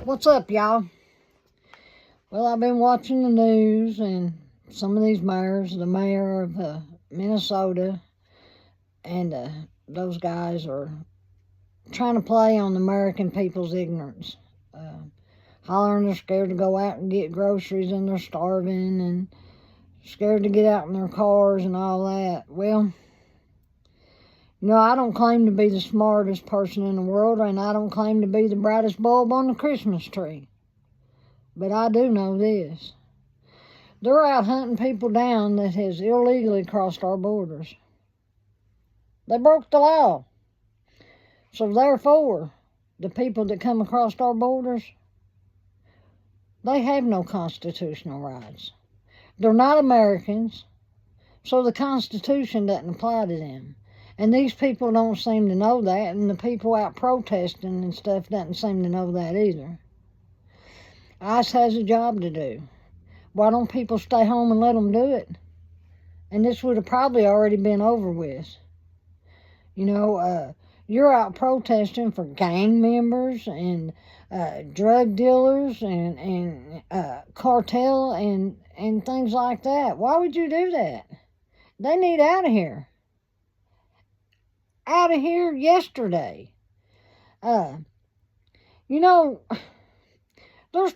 What's up, y'all? Well, I've been watching the news, and some of these mayors, the mayor of Minnesota, and those guys are trying to play on the American people's ignorance. Hollering they're scared to go out and get groceries, and they're starving, and scared to get out in their cars and all that. Well, I don't claim to be the smartest person in the world, and I don't claim to be the brightest bulb on the Christmas tree. But I do know this. They're out hunting people down that has illegally crossed our borders. They broke the law. So therefore, the people that come across our borders, they have no constitutional rights. They're not Americans, so the Constitution doesn't apply to them. And these people don't seem to know that, and the people out protesting and stuff doesn't seem to know that either. ICE has a job to do. Why don't people stay home and let them do it? And this would have probably already been over with. You're out protesting for gang members and drug dealers and cartel and things like that. Why would you do that? They need out of here. Out of here yesterday. There's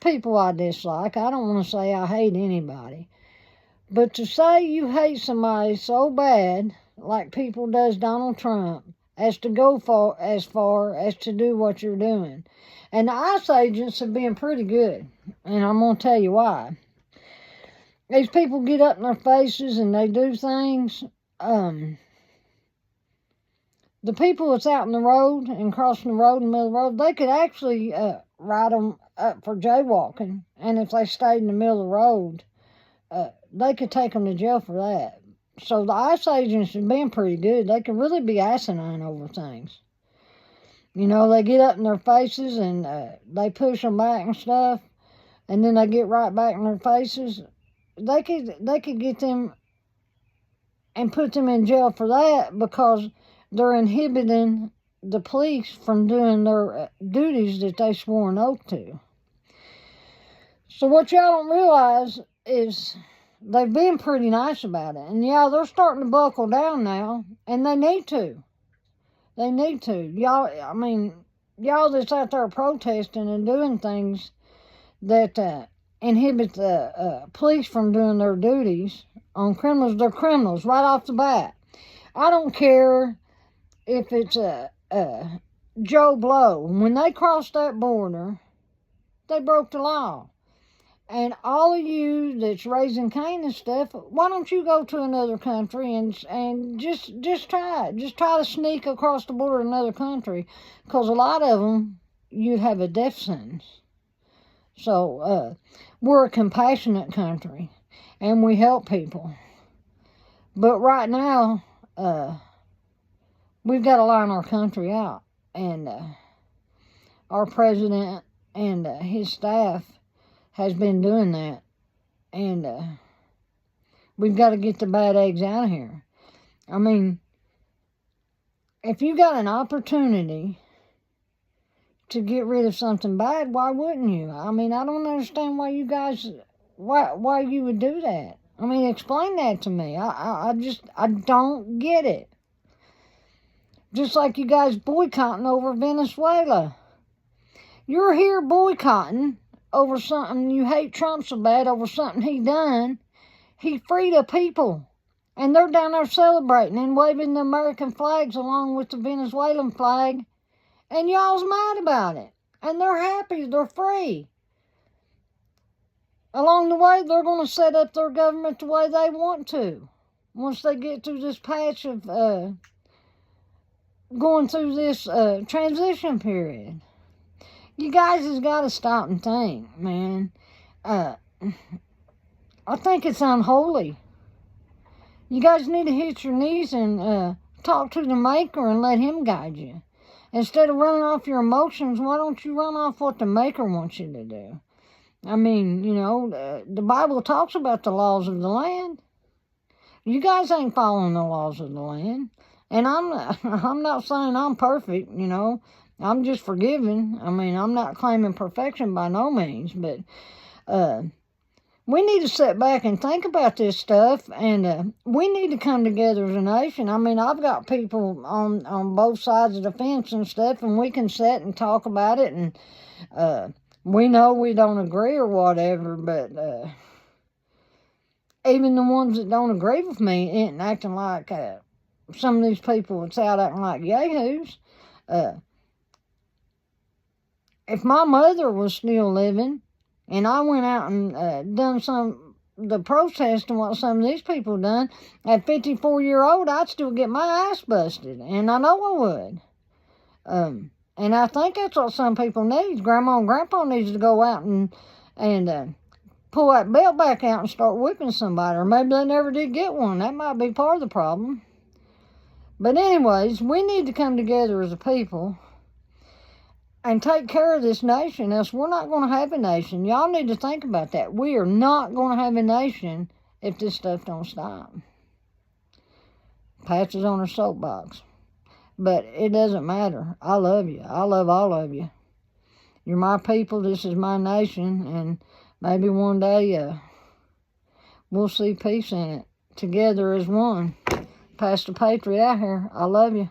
people I dislike. I don't want to say I hate anybody. But to say you hate somebody so bad, like people does Donald Trump, as to go as far as to do what you're doing. And the ICE agents have been pretty good. And I'm going to tell you why. These people get up in their faces and they do things. The people that's out in the road and crossing the road in the middle of the road, they could actually write them up for jaywalking. And if they stayed in the middle of the road, they could take them to jail for that. So the ICE agents have been pretty good. They can really be asinine over things. They get up in their faces and they push them back and stuff, and then they get right back in their faces. They could get them and put them in jail for that because they're inhibiting the police from doing their duties that they swore an oath to. So what y'all don't realize is they've been pretty nice about it. And yeah, they're starting to buckle down now, and they need to. They need to. Y'all that's out there protesting and doing things that inhibit the police from doing their duties on criminals, they're criminals right off the bat. I don't care if it's Joe Blow. When they crossed that border, they broke the law. And all of you that's raising Cain and stuff, why don't you go to another country and just try it. Just try to sneak across the border to another country. Because a lot of them, you'd have a death sentence. So, we're a compassionate country. And we help people. But right now, we've got to line our country out. And our president and his staff has been doing that. And we've got to get the bad eggs out of here. If you got an opportunity to get rid of something bad, why wouldn't you? I don't understand why you guys, why you would do that. Explain that to me. I don't get it. Just like you guys boycotting over Venezuela. You're here boycotting over something you hate Trump so bad, over something he done. He freed a people. And they're down there celebrating and waving the American flags along with the Venezuelan flag. And y'all's mad about it. And they're happy. They're free. Along the way, they're going to set up their government the way they want to. Once they get through this patch of going through this transition period. You guys has got to stop and think, man. I think it's unholy. You guys need to hit your knees and talk to the Maker and let Him guide you. Instead of running off your emotions, why don't you run off what the Maker wants you to do? The Bible talks about the laws of the land. You guys ain't following the laws of the land. And I'm not saying I'm perfect, I'm just forgiving. I mean, I'm not claiming perfection by no means, but we need to sit back and think about this stuff, and we need to come together as a nation. I mean, I've got people on both sides of the fence and stuff, and we can sit and talk about it, and we know we don't agree or whatever, but even the ones that don't agree with me ain't acting like some of these people that's out acting like yahoos. If my mother was still living, and I went out and done the protesting what some of these people done, at 54-year-old, I'd still get my ass busted, and I know I would. And I think that's what some people need. Grandma and Grandpa needs to go out and pull that belt back out and start whipping somebody, or maybe they never did get one. That might be part of the problem. But anyways, we need to come together as a people and take care of this nation, else we're not going to have a nation. Y'all need to think about that. We are not going to have a nation if this stuff don't stop. Patch is on her soapbox. But it doesn't matter. I love you. I love all of you. You're my people. This is my nation. And maybe one day we'll see peace in it. Together as one. Pastor Patriot out here. I love you.